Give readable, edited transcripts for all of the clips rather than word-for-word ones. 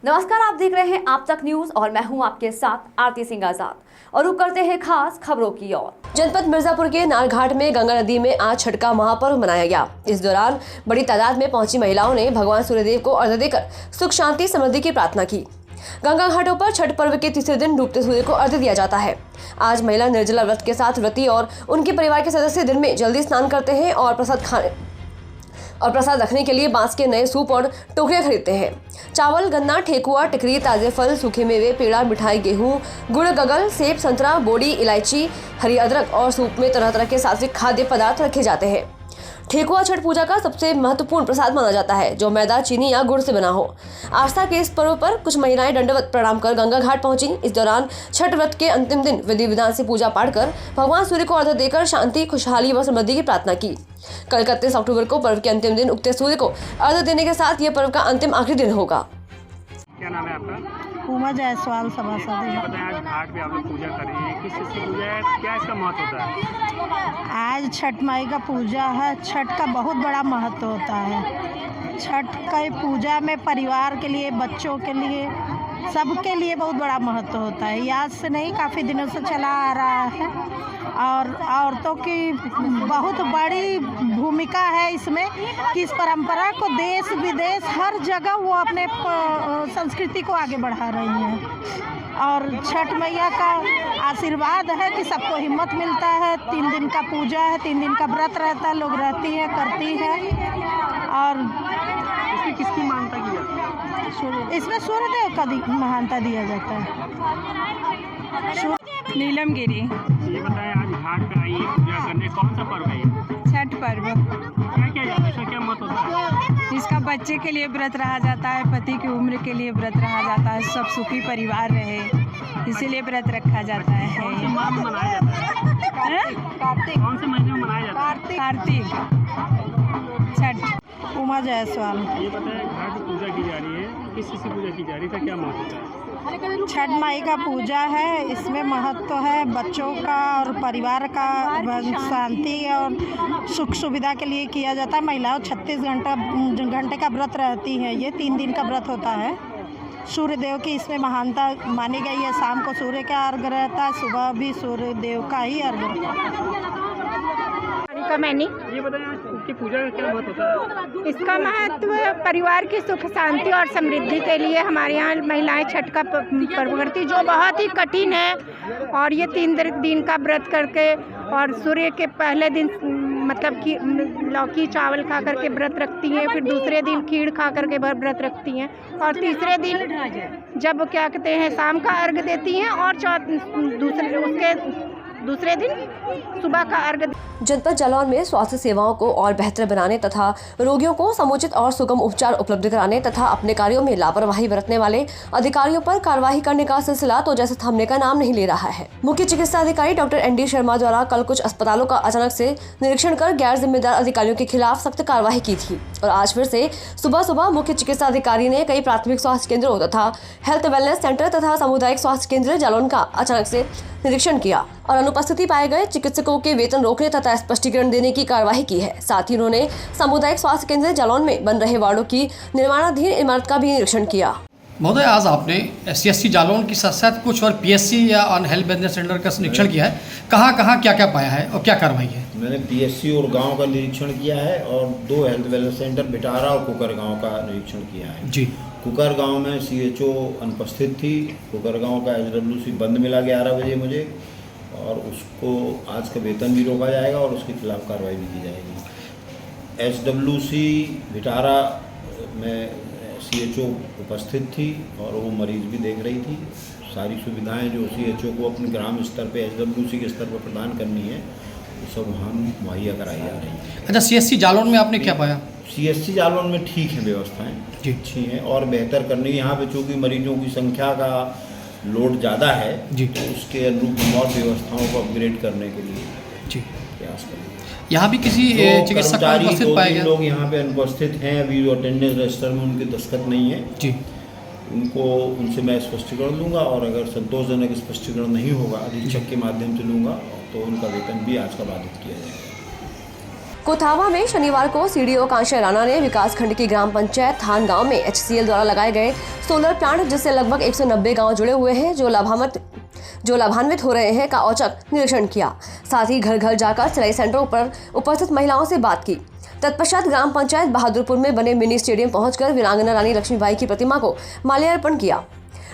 नमस्कार, आप देख रहे हैं आप तक न्यूज और मैं हूं आपके साथ आरती सिंह आजाद और रुक करते हैं खास खबरों की ओर। जनपद मिर्जापुर के नारघाट में गंगा नदी में आज छठ का महापर्व मनाया गया। इस दौरान बड़ी तादाद में पहुंची महिलाओं ने भगवान सूर्यदेव को अर्घ्य देकर सुख शांति समृद्धि की प्रार्थना की। गंगा घाटों पर छठ पर्व के तीसरे दिन डूबते सूर्य को अर्घ्य दिया जाता है। आज महिला निर्जला व्रत के साथ व्रती और उनके परिवार के सदस्य दिन में जल्दी स्नान करते हैं और प्रसाद रखने के लिए बांस के नए सूप और टोकरियां खरीदते हैं। चावल, गन्ना, ठेकुआ, टिकरी, ताजे फल, सूखे मेवे, पेड़ा, मिठाई, गेहूं, गुड़, गगल, सेब, संतरा, बोड़ी, इलायची, हरी अदरक और सूप में तरह तरह के सात्विक खाद्य पदार्थ रखे जाते हैं। ठेकुआ छठ पूजा का सबसे महत्वपूर्ण प्रसाद माना जाता है, जो मैदा, चीनी या गुड़ से बना हो। आस्था के इस पर्व पर कुछ महिलाएं दंडवत प्रणाम कर गंगा घाट पहुंची। इस दौरान छठ व्रत के अंतिम दिन विधि विधान से पूजा पाठ कर भगवान सूर्य को अर्घ्य देकर शांति, खुशहाली व समृद्धि की प्रार्थना की। कल 31 अक्टूबर को पर्व के अंतिम दिन उगते सूर्य को अर्घ्य देने के साथ यह पर्व का अंतिम आखिरी दिन होगा। क्या नाम है आपका? उमा जायसवाल सभासद। ये बताएं, आज घाट पे आप लोग पूजा कर रही हैं, किस चीज़ की पूजा है, क्या इसका महत्व होता है? आज छठ माई का पूजा है। छठ का बहुत बड़ा महत्व होता है। छठ की पूजा में परिवार के लिए, बच्चों के लिए, सबके लिए बहुत बड़ा महत्व होता है। याद से नहीं, काफ़ी दिनों से चला आ रहा है और औरतों की बहुत बड़ी भूमिका है इसमें कि इस परंपरा को देश विदेश हर जगह वो अपने संस्कृति को आगे बढ़ा रही हैं। और छठ मैया का आशीर्वाद है कि सबको हिम्मत मिलता है। 3 दिन का पूजा है, 3 दिन का व्रत रहता है, लोग रहती हैं, करती हैं। और इसकी किसकी मान्यता की जाती है? इसमें सूर्यदेव का महानता दिया जाता है। नीलम गिरी। ये बताएं, आज घाट पे आई है पूजा करने, कौन सा पर्व है ये? छठ पर्व। क्या क्या जाता है, इसका क्या महत्व होता है? इसका बच्चे के लिए व्रत रहा जाता है, पति की उम्र के लिए व्रत रहा जाता है, सब सुखी परिवार रहे, इसीलिए व्रत रखा जाता है। कौन से माह में मनाया जाता है? कार्तिक। कौन से महीने में मनाया जाता है? कार्तिक छठ। उमा जायसवाल। ये बताएं, घाट पे पूजा की जा रही है, किस चीज़ की पूजा की जा रही है, इसका क्या महत्व होता है? छठ माई का पूजा है। इसमें महत्व है बच्चों का और परिवार का शांति और सुख सुविधा के लिए किया जाता है। महिलाओं 36 घंटे का व्रत रहती है। ये 3 दिन का व्रत होता है। सूर्य देव की इसमें महानता मानी गई है। शाम को सूर्य का अर्घ्य रहता है, सुबह भी सूर्य देव का ही अर्घ्य। ये बताएं, आज की पूजा का क्या महत्व होता है? इसका महत्व परिवार की सुख शांति और समृद्धि के लिए हमारे यहाँ महिलाएं छठ का पर्व करती, जो बहुत ही कठिन है। और ये 3 दिन का व्रत करके और सूर्य के पहले दिन मतलब कि लौकी चावल खा करके व्रत रखती हैं, फिर दूसरे दिन खीर खा करके व्रत रखती हैं और तीसरे दिन जब क्या कहते हैं शाम का अर्घ्य देती हैं और दूसरे दिन सुबह का अर्घ्य। जनपद जालौन में स्वास्थ्य सेवाओं को और बेहतर बनाने तथा रोगियों को समुचित और सुगम उपचार उपलब्ध कराने तथा अपने कार्यों में लापरवाही बरतने वाले अधिकारियों पर कार्रवाई करने का सिलसिला तो जैसे थमने का नाम नहीं ले रहा है। मुख्य चिकित्सा अधिकारी डॉक्टर ND शर्मा द्वारा कल कुछ अस्पतालों का अचानक से निरीक्षण कर गैर जिम्मेदार अधिकारियों के खिलाफ सख्त कार्रवाई की थी और आज फिर से सुबह मुख्य चिकित्सा अधिकारी ने कई प्राथमिक स्वास्थ्य केंद्रों तथा हेल्थ वेलनेस सेंटर तथा सामुदायिक स्वास्थ्य केंद्र जालौन का अचानक से निरीक्षण किया और अनुपस्थिति पाए गए चिकित्सकों के वेतन रोकने तथा स्पष्टीकरण देने की कार्यवाही की है। साथ ही उन्होंने सामुदायिक स्वास्थ्य केंद्र जालौन में बन रहे वार्डों की निर्माणाधीन इमारत का भी निरीक्षण किया। महोदय, आज आपने CSC जालौन की साथ साथ कुछ और PSC या हेल्थ वेलनेस सेंटर का निरीक्षण किया है। कहाँ क्या क्या पाया है और क्या कार्रवाई है? मैंने PSC और गांव का निरीक्षण किया है और 2 हेल्थ वेलनेस सेंटर बिटारा और कुकर गांव का निरीक्षण किया है। जी। कुकर गांव में CHO अनुपस्थित थी। कुकर गांव का HWC बंद मिला 11 बजे मुझे और उसको आज का वेतन भी रोका जाएगा और उसके खिलाफ कार्रवाई भी की जाएगी। HWC बिटारा में CHO उपस्थित थी और वो मरीज भी देख रही थी। सारी सुविधाएं जो CHO को अपने ग्राम स्तर पे HWC के स्तर पर प्रदान करनी है वो सब हम मुहैया कराई जा रही है। अच्छा, CSC जालौन में आपने क्या पाया? CSC जालौन में ठीक है, व्यवस्थाएं अच्छी हैं और बेहतर करनी। यहाँ पे चूँकि मरीजों की संख्या का लोड ज़्यादा है जी, तो उसके अनुरूप और व्यवस्थाओं को अपग्रेड करने के लिए जी प्रयास करेंगे। यहाँ भी किसी चिकित्सक अनुपस्थित पाए गए? लोग यहाँ पे अनुपस्थित हैं, अभी अटेंडेंस रजिस्टर में उनके दस्तखत नहीं है जी। उनसे मैं स्पष्टीकरण लूँगा और अगर संतोषजनक स्पष्टीकरण नहीं होगा अधीक्षक के माध्यम से लूँगा तो उनका वेतन भी आज का बाधित किया जाएगा। कोथावा में शनिवार को सीडीओ कांशा राणा ने विकासखंड की ग्राम पंचायत थान गांव में HCL द्वारा लगाए गए सोलर प्लांट जिससे लगभग 190 गांव जुड़े हुए हैं जो लाभान्वित हो रहे हैं का औचक निरीक्षण किया। साथ ही घर घर जाकर सिलाई सेंटरों पर उपस्थित महिलाओं से बात की। तत्पश्चात ग्राम पंचायत बहादुरपुर में बने मिनी स्टेडियम पहुंचकर वीरांगना रानी लक्ष्मीबाई की प्रतिमा को माल्यार्पण किया।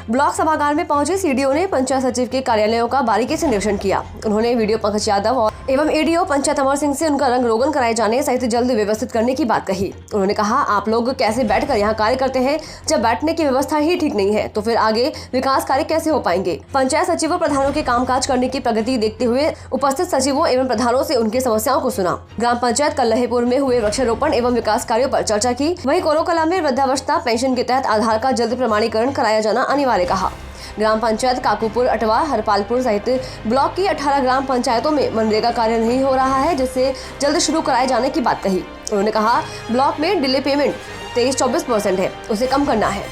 ब्लॉक सभागार में पहुंचे सीडीओ ने पंचायत सचिव के कार्यालयों का बारीकी से निरीक्षण किया। उन्होंने वीडियो पंकज यादव और एवं एडीओ पंचायत अमर सिंह से उनका रंग रोगन कराए जाने सहित जल्द व्यवस्थित करने की बात कही। उन्होंने कहा, आप लोग कैसे बैठकर यहाँ कार्य करते हैं, जब बैठने की व्यवस्था ही ठीक नहीं है तो फिर आगे विकास कार्य कैसे हो पाएंगे। पंचायत सचिवों प्रधानों के कामकाज करने की प्रगति देखते हुए उपस्थित सचिवों एवं प्रधानों से उनकी समस्याओं को सुना। ग्राम पंचायत कल्लहेपुर में हुए वृक्षारोपण एवं विकास कार्यों पर चर्चा की। वहीं कोरोकला में वृद्धावस्था पेंशन के तहत आधार का जल्द प्रमाणीकरण कराया जाना अनिवार्य कहा। ग्राम पंचायत काकूपुर, अटवा, हरपालपुर सहित ब्लॉक की 18 ग्राम पंचायतों में मनरेगा कार्य नहीं हो रहा है जिससे जल्द शुरू कराए जाने की बात कही। उन्होंने कहा, ब्लॉक में डिले पेमेंट 23-24% है, उसे कम करना है।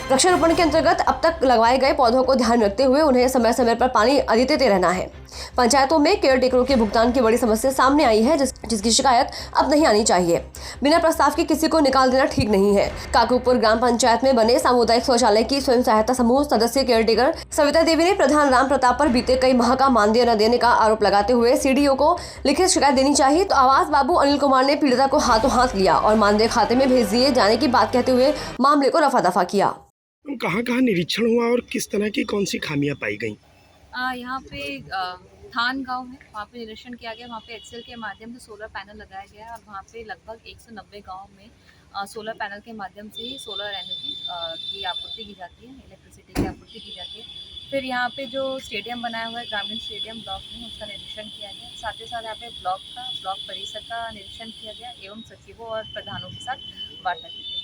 वृक्षारोपण के अंतर्गत अब तक लगवाए गए पौधों को ध्यान रखते हुए उन्हें समय समय पर पानी अधिक देते रहना है। पंचायतों में केयर टेकरों के भुगतान की बड़ी समस्या सामने आई है जिसकी शिकायत अब नहीं आनी चाहिए। बिना प्रस्ताव के किसी को निकाल देना ठीक नहीं है। काकूपुर ग्राम पंचायत में बने सामुदायिक शौचालय की स्वयं सहायता समूह सदस्य केयर टेकर सविता देवी ने प्रधान राम प्रताप पर बीते कई माह का मानदेय न देने का आरोप लगाते हुए सीडीओ को लिखित शिकायत देनी चाहिए। तो आवास बाबू अनिल कुमार ने पीड़िता को हाथों हाथ लिया और मानदेय खाते में भेज दिए जाने की बात कहते हुए मामले को रफा दफा किया। कहाँ कहाँ निरीक्षण हुआ और किस तरह की कौन सी खामियां पाई गई? यहाँ पे थान गांव है, वहाँ पे निरीक्षण किया गया। वहाँ पे HCL के माध्यम से सोलर पैनल लगाया गया है और वहाँ पे लगभग 190 गांव में सोलर पैनल के माध्यम से ही सोलर एनर्जी की आपूर्ति की जाती है, इलेक्ट्रिसिटी की आपूर्ति की जाती है। फिर यहाँ पे जो स्टेडियम बनाया हुआ है ग्रामीण स्टेडियम ब्लॉक में, उसका निरीक्षण किया गया। साथ ही साथ यहाँ पे ब्लॉक परिसर का निरीक्षण किया गया एवं सचिवों और प्रधानों के साथ वार्ता की गई।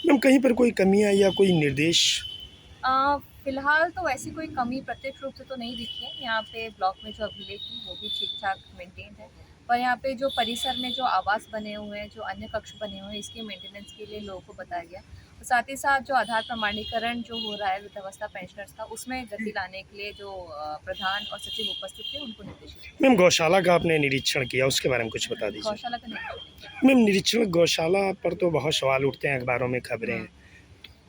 मैम, कहीं पर कोई कमियां या कोई निर्देश? फिलहाल तो ऐसी कोई कमी प्रत्यक्ष रूप से तो नहीं दिखी है। यहाँ पे ब्लॉक में जो अभिलेख है वो भी ठीक ठाक मेंटेन है, पर यहाँ पे जो परिसर में जो आवास बने हुए हैं, जो अन्य कक्ष बने हुए हैं, इसके मेंटेनेंस के लिए लोगों को बताया गया। और साथ ही साथ जो आधार प्रमाणीकरण जो हो रहा है वृद्धावस्था पेंशनर्स का, उसमें गति लाने के लिए जो प्रधान और सचिव उपस्थित थे उनको निर्देशित। मैम, गौशाला का आपने निरीक्षण किया, उसके बारे में कुछ बता दीजिए। गौशाला का निरीक्षण? मैम, निरीक्षण गौशाला पर तो बहुत सवाल उठते हैं, अखबारों में खबरें हैं।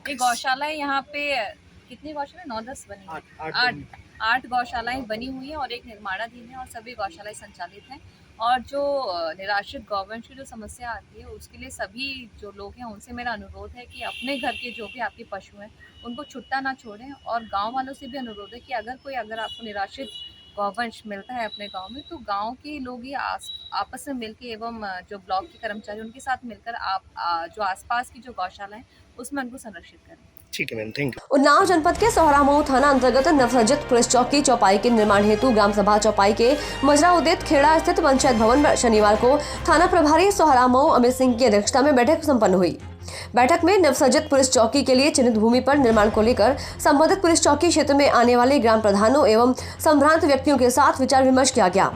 ये गौशालाएँ यहाँ पे कितनी गौशालाएँ 9-10 बनी हैं? 8 गौशालाएँ बनी हुई हैं और एक निर्माणाधीन है और सभी गौशालाएँ संचालित हैं। और जो निराश्रित गौवंश की जो समस्या आती है उसके लिए सभी जो लोग हैं उनसे मेरा अनुरोध है कि अपने घर के जो भी आपके पशु हैं उनको छुट्टा ना छोड़ें। और गांव वालों से भी अनुरोध है कि अगर आपको निराश्रित गौवंश मिलता है अपने गांव में तो गांव के लोग ही आपस में मिलकर एवं जो ब्लॉक के कर्मचारी उनके साथ मिलकर आप जो आसपास की जो गौशाला है उसमें उनको संरक्षित करें। ठीक है मैम, थैंक यू। उन्नाव जनपद के सोहरामऊ थाना अंतर्गत नवसर्जित पुलिस चौकी चौपाई के निर्माण हेतु ग्राम सभा चौपाई के मजरा उदित खेड़ा स्थित पंचायत भवन में शनिवार को थाना प्रभारी सोहरामऊ अमित सिंह की अध्यक्षता में बैठक संपन्न हुई। बैठक में नवसर्जित पुलिस चौकी के लिए चिन्हित भूमि पर निर्माण को लेकर संबंधित पुलिस चौकी क्षेत्र में आने वाले ग्राम प्रधानों एवं संभ्रांत व्यक्तियों के साथ विचार विमर्श किया गया।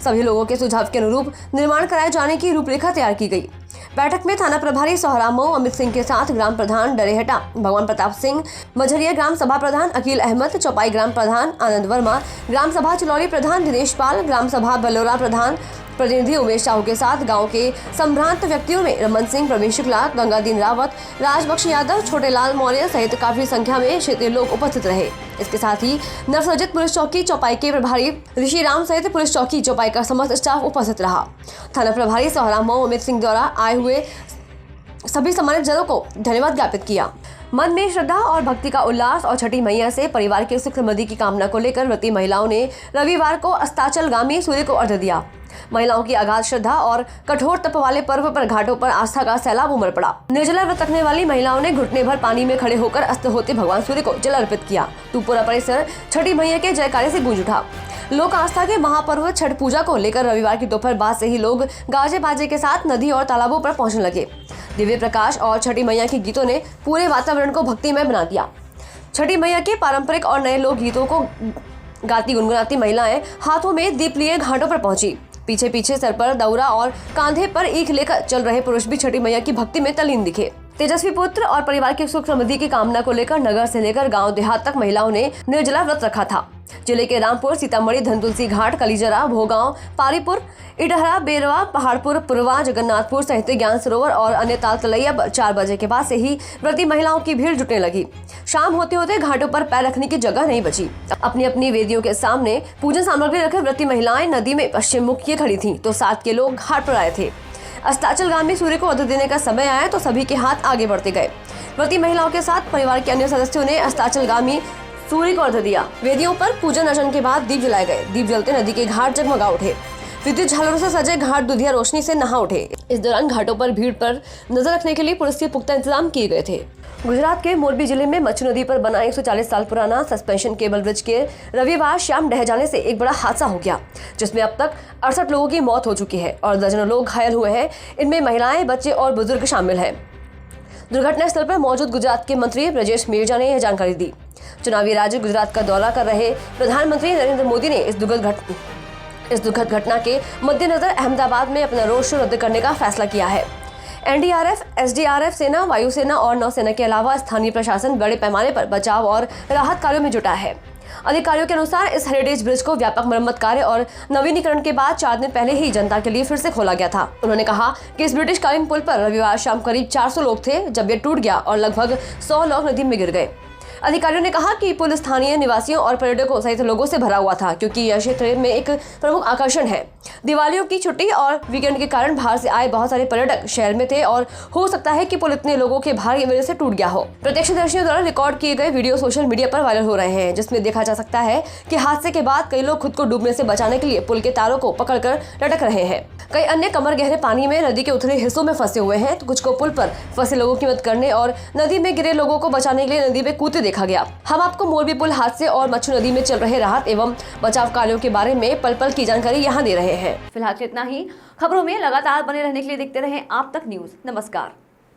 सभी लोगों के सुझाव के अनुरूप निर्माण कराए जाने की रूपरेखा तैयार की गई। बैठक में थाना प्रभारी सोहरामऊ अमित सिंह के साथ ग्राम प्रधान डरेहटा भगवान प्रताप सिंह, मझरिया ग्राम सभा प्रधान अकील अहमद, चौपाई ग्राम प्रधान आनंद वर्मा, ग्राम सभा चिलौरी प्रधान दिनेश पाल, ग्राम सभा बलोरा प्रधान प्रतिनिधि उमेश साहू के साथ गांव के संभ्रांत व्यक्तियों में रमन सिंह, प्रवीण शुक्ला, गंगादीन रावत, राजबख्श यादव, छोटेलाल मौर्य सहित काफी संख्या में क्षेत्रीय लोग उपस्थित रहे। इसके साथ ही नवसर्जित पुलिस चौकी चौपाई के प्रभारी ऋषि राम सहित पुलिस चौकी चौपाई का समस्त स्टाफ उपस्थित रहा। थाना प्रभारी सोहरामऊ अमित सिंह द्वारा आए हुए सभी सम्मानित जनों को धन्यवाद ज्ञापित किया। मन में श्रद्धा और भक्ति का उल्लास और छठी मैया से परिवार की सुख समृद्धि की कामना को लेकर व्रती महिलाओं ने रविवार को अस्ताचलगामी सूर्य को अर्घ्य दिया। महिलाओं की अगाध श्रद्धा और कठोर तप वाले पर्व पर घाटों पर आस्था का सैलाब उमड़ पड़ा। निर्जला व्रत रखने वाली महिलाओं ने घुटने भर पानी में खड़े होकर अस्त होते भगवान सूर्य को जल अर्पित किया। तो पूरा परिसर छठी मैया के जयकारे से गूंज उठा। लोक आस्था के महापर्व छठ पूजा को लेकर रविवार की दोपहर बाद से ही लोग गाजे बाजे के साथ नदी और तालाबों पर पहुंचने लगे। दिव्य प्रकाश और छठी मैया के गीतों ने पूरे वातावरण को भक्तिमय बना दिया। छठी मैया के पारंपरिक और नए लोक गीतों को गाती गुनगुनाती महिलाएं हाथों में दीप लिए घाटों पर पहुंची। पीछे पीछे सर पर दौरा और कांधे पर ईख लेकर चल रहे पुरुष भी छठी मैया की भक्ति में तल्लीन दिखे। तेजस्वी पुत्र और परिवार की सुख समृद्धि की कामना को लेकर नगर से लेकर गांव देहात तक महिलाओं ने निर्जला व्रत रखा था। जिले के रामपुर, सीतामढ़ी, धनतुलसी घाट, कलीजरा, भोगांव, पारीपुर, इटहरा, बेरवा, पहाड़पुर, पुरवा, जगन्नाथपुर सहित ज्ञान सरोवर और अन्य ताल तलैया 4 बजे के बाद से ही व्रती महिलाओं की भीड़ जुटने लगी। शाम होते होते घाटों पर पैर रखने की जगह नहीं बची। अपनी अपनी वेदियों के सामने पूजन सामग्री रखे व्रती महिलाएं नदी में पश्चिम मुख किए खड़ी थीं, तो साथ के लोग घाट पर आए थे। अस्ताचलगामी सूर्य को अर्घ्य देने का समय आया तो सभी के हाथ आगे बढ़ते गए। व्रती महिलाओं के साथ परिवार के अन्य सदस्यों ने अस्ताचलगामी सूर्य को अर्घ्य दिया। वेदियों पर पूजन अर्चन के बाद दीप जलाए गए। दीप जलते नदी के घाट जगमगा उठे। विद्युत झालरों से सजे घाट दुधिया रोशनी से नहा उठे। इस दौरान घाटों पर भीड़ पर नजर रखने के लिए पुलिस के पुख्ता इंतजाम किए गए थे। गुजरात के मोरबी जिले में मच्छू नदी पर बना 140 साल पुराना सस्पेंशन केबल ब्रिज के रविवार शाम ढह जाने से एक बड़ा हादसा हो गया, जिसमें अब तक 68 लोगों की मौत हो चुकी है और दर्जनों लोग घायल हुए हैं। इनमें महिलाएं, बच्चे और बुजुर्ग शामिल हैं। दुर्घटना स्थल पर मौजूद गुजरात के मंत्री ब्रजेश मेरजा ने यह जानकारी दी। चुनावी राज्य गुजरात का दौरा कर रहे प्रधानमंत्री नरेंद्र मोदी ने इस दुखद घटना के मद्देनजर अहमदाबाद में अपना रोड शो रद्द करने का फैसला किया है। एनडीआरएफ, एसडीआरएफ, सेना, वायुसेना और नौसेना के अलावा स्थानीय प्रशासन बड़े पैमाने पर बचाव और राहत कार्यों में जुटा है। अधिकारियों के अनुसार इस हेरिटेज ब्रिज को व्यापक मरम्मत कार्य और नवीनीकरण के बाद 4 दिन पहले ही जनता के लिए फिर से खोला गया था। उन्होंने कहा कि इस ब्रिटिशकालीन पुल पर रविवार शाम करीब 400 लोग थे जब ये टूट गया और लगभग 100 लोग नदी में गिर गए। अधिकारियों ने कहा कि पुल स्थानीय निवासियों और पर्यटकों सहित लोगों से भरा हुआ था, क्योंकि यह क्षेत्र में एक प्रमुख आकर्षण है। दिवालियों की छुट्टी और वीकेंड के कारण बाहर से आए बहुत सारे पर्यटक शहर में थे और हो सकता है कि पुल इतने लोगों के भारी वजह से टूट गया हो। प्रत्यक्षदर्शियों द्वारा रिकॉर्ड किए गए वीडियो सोशल मीडिया पर वायरल हो रहे हैं, जिसमें देखा जा सकता है कि हादसे के बाद कई लोग खुद को डूबने से बचाने के लिए पुल के तारों को पकड़कर लटक रहे हैं। कई अन्य कमर गहरे पानी में नदी के उथले हिस्सों में फंसे हुए हैं, तो कुछ को पुल पर फंसे लोगों की मदद करने और नदी में गिरे लोगों को बचाने के लिए नदी में कूदते देखा गया। हम आपको मोरबी पुल हादसे और मच्छू नदी में चल रहे राहत एवं बचाव कार्यों के बारे में पल पल की जानकारी यहाँ दे रहे हैं। फिलहाल इतना ही। खबरों में लगातार बने रहने के लिए देखते रहें आप तक न्यूज। नमस्कार।